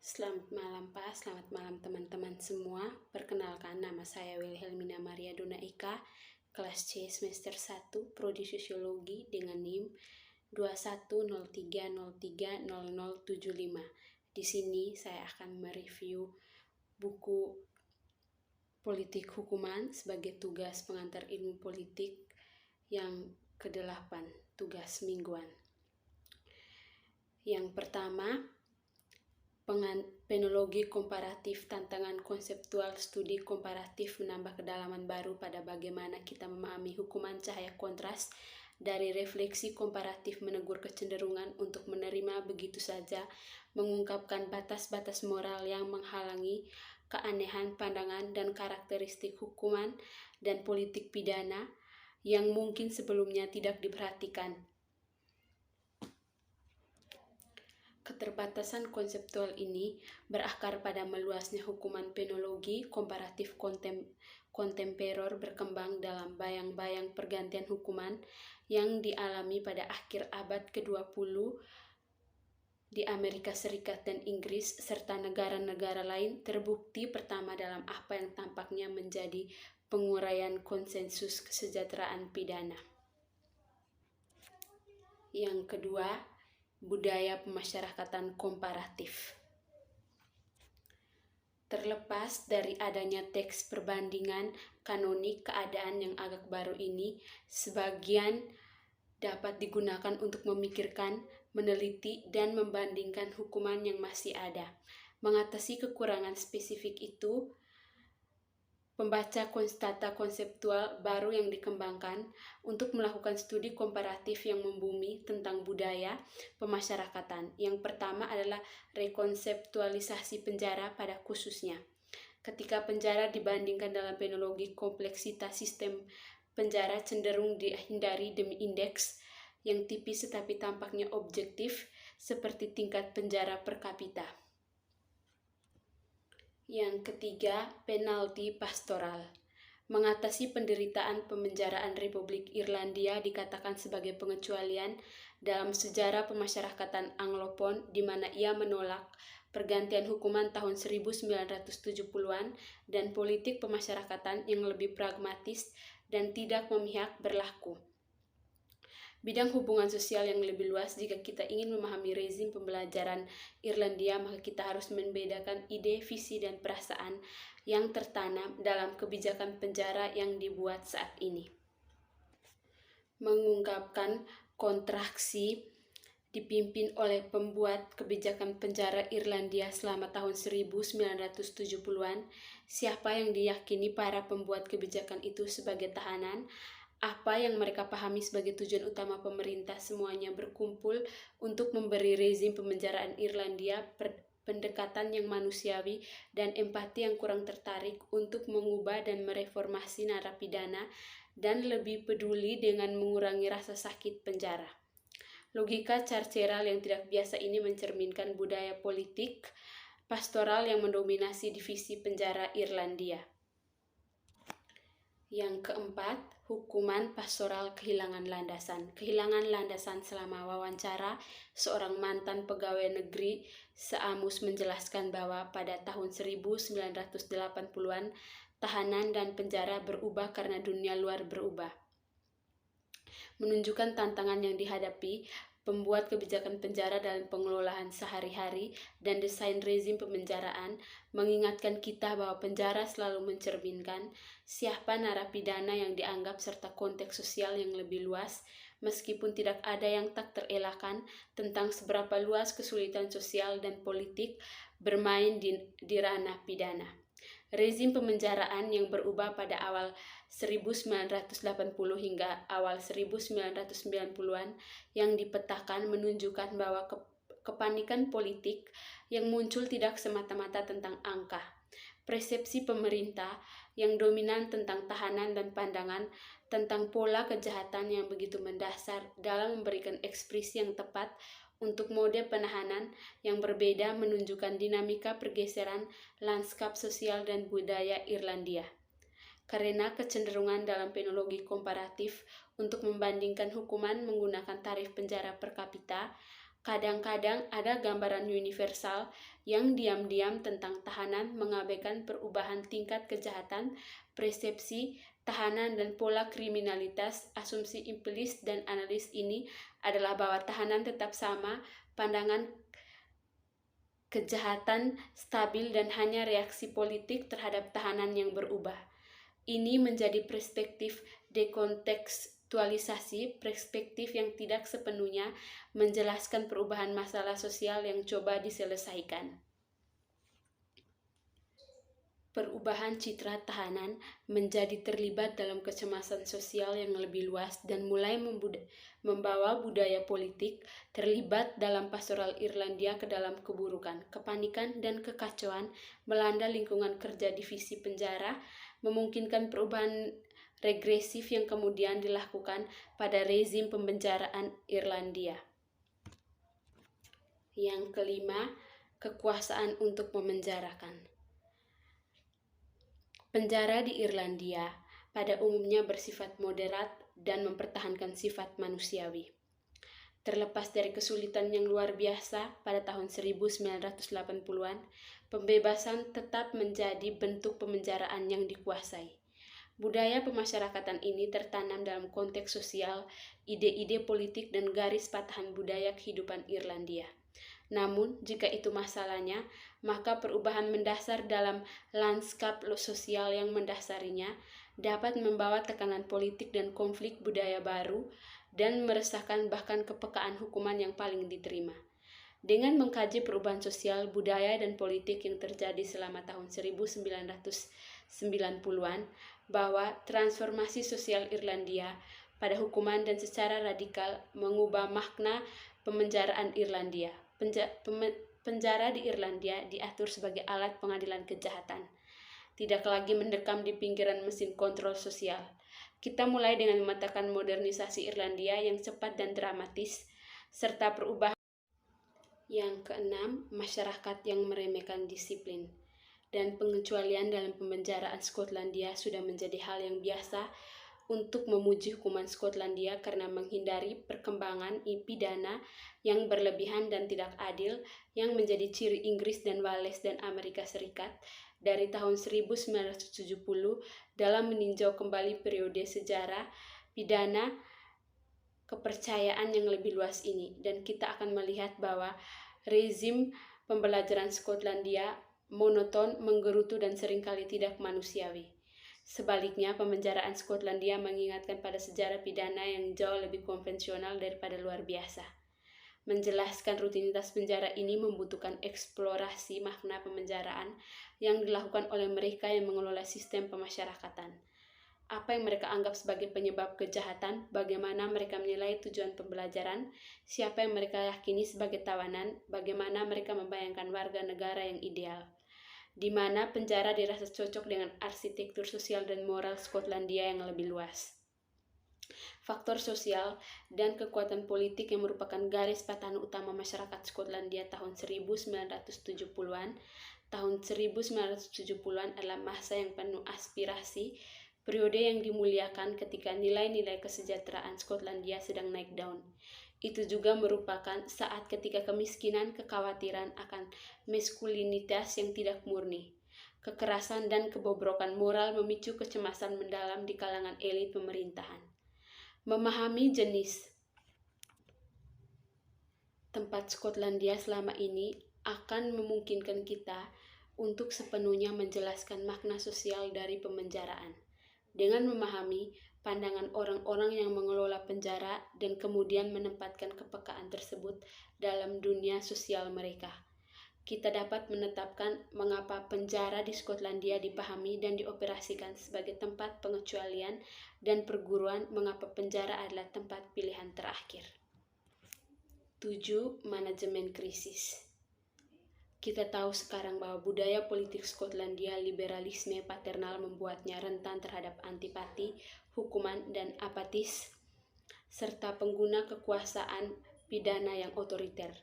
Selamat malam Pak, selamat malam teman-teman semua. Perkenalkan, nama saya Wilhelmina Maria Dona Ika, kelas C semester 1, Prodi Sosiologi dengan NIM 2103030075. Di sini saya akan mereview buku Politik Hukuman sebagai tugas pengantar ilmu politik yang ke-8, tugas mingguan. Yang pertama, penologi komparatif, tantangan konseptual studi komparatif menambah kedalaman baru pada bagaimana kita memahami hukuman cahaya kontras dari refleksi komparatif menegur kecenderungan untuk menerima begitu saja, mengungkapkan batas-batas moral yang menghalangi keanehan pandangan dan karakteristik hukuman dan politik pidana yang mungkin sebelumnya tidak diperhatikan. Keterbatasan konseptual ini berakar pada meluasnya hukuman penologi komparatif kontemporer berkembang dalam bayang-bayang pergantian hukuman yang dialami pada akhir abad ke-20 di Amerika Serikat dan Inggris serta negara-negara lain, terbukti pertama dalam apa yang tampaknya menjadi penguraian konsensus kesejahteraan pidana. Yang kedua, budaya pemasyarakatan komparatif. Terlepas dari adanya teks perbandingan kanonik, keadaan yang agak baru ini sebagian dapat digunakan untuk memikirkan, meneliti, dan membandingkan hukuman yang masih ada. Mengatasi kekurangan spesifik itu, pembaca konstata konseptual baru yang dikembangkan untuk melakukan studi komparatif yang membumi tentang budaya pemasyarakatan. Yang pertama adalah rekonseptualisasi penjara pada khususnya. Ketika penjara dibandingkan dalam penologi, kompleksitas sistem penjara cenderung dihindari demi indeks yang tipis tetapi tampaknya objektif seperti tingkat penjara per kapita. Yang ketiga, penalti pastoral. Mengatasi penderitaan pemenjaraan Republik Irlandia dikatakan sebagai pengecualian dalam sejarah pemasyarakatan Anglopon di mana ia menolak pergantian hukuman tahun 1970-an dan politik pemasyarakatan yang lebih pragmatis dan tidak memihak berlaku. Bidang hubungan sosial yang lebih luas. Jika kita ingin memahami rezim pembelajaran Irlandia, maka kita harus membedakan ide, visi, dan perasaan yang tertanam dalam kebijakan penjara yang dibuat saat ini. Mengungkapkan kontraksi dipimpin oleh pembuat kebijakan penjara Irlandia selama tahun 1970-an, siapa yang diyakini para pembuat kebijakan itu sebagai tahanan, apa yang mereka pahami sebagai tujuan utama pemerintah, semuanya berkumpul untuk memberi rezim pemenjaraan Irlandia pendekatan yang manusiawi dan empati yang kurang tertarik untuk mengubah dan mereformasi narapidana dan lebih peduli dengan mengurangi rasa sakit penjara. Logika carceral yang tidak biasa ini mencerminkan budaya politik pastoral yang mendominasi divisi penjara Irlandia. Yang keempat, hukuman pastoral kehilangan landasan. Kehilangan landasan selama wawancara, seorang mantan pegawai negeri seamus menjelaskan bahwa pada tahun 1980-an, tahanan dan penjara berubah karena dunia luar berubah. Menunjukkan tantangan yang dihadapi pembuat kebijakan penjara dalam pengelolaan sehari-hari dan desain rezim pemenjaraan, mengingatkan kita bahwa penjara selalu mencerminkan siapa narapidana yang dianggap serta konteks sosial yang lebih luas, meskipun tidak ada yang tak terelakkan tentang seberapa luas kesulitan sosial dan politik bermain di ranah pidana. Rezim pemenjaraan yang berubah pada awal 1980 hingga awal 1990-an yang dipetakan menunjukkan bahwa kepanikan politik yang muncul tidak semata-mata tentang angka. Persepsi pemerintah yang dominan tentang tahanan dan pandangan tentang pola kejahatan yang begitu mendasar dalam memberikan ekspresi yang tepat untuk mode penahanan yang berbeda menunjukkan dinamika pergeseran lanskap sosial dan budaya Irlandia. Karena kecenderungan dalam penologi komparatif untuk membandingkan hukuman menggunakan tarif penjara per kapita, Kadang-kadang ada gambaran universal yang diam-diam tentang tahanan mengabaikan perubahan tingkat kejahatan, persepsi, tahanan dan pola kriminalitas. Asumsi empiris dan analis ini adalah bahwa tahanan tetap sama, pandangan kejahatan stabil dan hanya reaksi politik terhadap tahanan yang berubah. Ini menjadi perspektif dekontekstualisasi, perspektif yang tidak sepenuhnya menjelaskan perubahan masalah sosial yang coba diselesaikan. Perubahan citra tahanan menjadi terlibat dalam kecemasan sosial yang lebih luas dan mulai membawa budaya politik terlibat dalam pastoral Irlandia ke dalam keburukan, kepanikan, dan kekacauan melanda lingkungan kerja divisi penjara, memungkinkan perubahan regresif yang kemudian dilakukan pada rezim pembenjaraan Irlandia. Yang kelima, kekuasaan untuk memenjarakan. Penjara di Irlandia pada umumnya bersifat moderat dan mempertahankan sifat manusiawi. Terlepas dari kesulitan yang luar biasa pada tahun 1980-an, pembebasan tetap menjadi bentuk pemenjaraan yang dikuasai. Budaya pemasyarakatan ini tertanam dalam konteks sosial, ide-ide politik, dan garis patahan budaya kehidupan Irlandia. Namun, jika itu masalahnya, maka perubahan mendasar dalam lanskap sosial yang mendasarinya dapat membawa tekanan politik dan konflik budaya baru dan meresahkan bahkan kepekaan hukuman yang paling diterima. Dengan mengkaji perubahan sosial, budaya, dan politik yang terjadi selama tahun 1990-an, bahwa transformasi sosial Irlandia pada hukuman dan secara radikal mengubah makna pemenjaraan Irlandia. Penjara di Irlandia diatur sebagai alat pengadilan kejahatan, tidak lagi mendekam di pinggiran mesin kontrol sosial. Kita mulai dengan memetakan modernisasi Irlandia yang cepat dan dramatis, serta perubahan. Yang keenam, masyarakat yang meremehkan disiplin. Dan pengecualian dalam pemenjaraan Skotlandia sudah menjadi hal yang biasa untuk memuji hukuman Skotlandia karena menghindari perkembangan pidana yang berlebihan dan tidak adil yang menjadi ciri Inggris dan Wales dan Amerika Serikat dari tahun 1970 dalam meninjau kembali periode sejarah pidana kepercayaan yang lebih luas ini. Dan kita akan melihat bahwa rezim pembelajaran Skotlandia monoton, menggerutu, dan seringkali tidak manusiawi. Sebaliknya, pemenjaraan Skotlandia mengingatkan pada sejarah pidana yang jauh lebih konvensional daripada luar biasa. Menjelaskan rutinitas penjara ini membutuhkan eksplorasi makna pemenjaraan yang dilakukan oleh mereka yang mengelola sistem pemasyarakatan. Apa yang mereka anggap sebagai penyebab kejahatan, bagaimana mereka menilai tujuan pembelajaran, siapa yang mereka yakini sebagai tawanan, bagaimana mereka membayangkan warga negara yang ideal, di mana penjara dirasa cocok dengan arsitektur sosial dan moral Skotlandia yang lebih luas. Faktor sosial dan kekuatan politik yang merupakan garis patahan utama masyarakat Skotlandia tahun 1970-an. Tahun 1970-an adalah masa yang penuh aspirasi, periode yang dimuliakan ketika nilai-nilai kesejahteraan Skotlandia sedang naik daun. Itu juga merupakan saat ketika kemiskinan, kekhawatiran akan maskulinitas yang tidak murni, kekerasan dan kebobrokan moral memicu kecemasan mendalam di kalangan elit pemerintahan. Memahami jenis tempat Skotlandia selama ini akan memungkinkan kita untuk sepenuhnya menjelaskan makna sosial dari pemenjaraan. Dengan memahami pandangan orang-orang yang mengelola penjara dan kemudian menempatkan kepekaan tersebut dalam dunia sosial mereka, kita dapat menetapkan mengapa penjara di Skotlandia dipahami dan dioperasikan sebagai tempat pengecualian dan perguruan, mengapa penjara adalah tempat pilihan terakhir. 7. Manajemen krisis. Kita tahu sekarang bahwa budaya politik Skotlandia, liberalisme paternal, membuatnya rentan terhadap antipati, hukuman, dan apatis, serta pengguna kekuasaan pidana yang otoriter.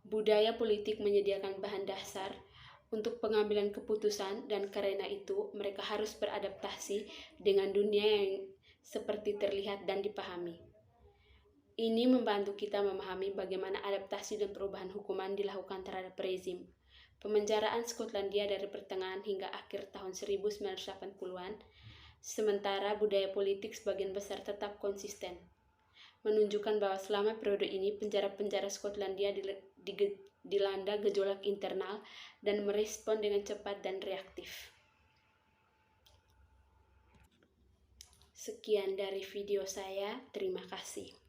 Budaya politik menyediakan bahan dasar untuk pengambilan keputusan, dan karena itu mereka harus beradaptasi dengan dunia yang seperti terlihat dan dipahami. Ini membantu kita memahami bagaimana adaptasi dan perubahan hukuman dilakukan terhadap rezim. Pemenjaraan Skotlandia dari pertengahan hingga akhir tahun 1980-an, sementara budaya politik sebagian besar tetap konsisten, menunjukkan bahwa selama periode ini penjara-penjara Skotlandia dilanda gejolak internal dan merespon dengan cepat dan reaktif. Sekian dari video saya, terima kasih.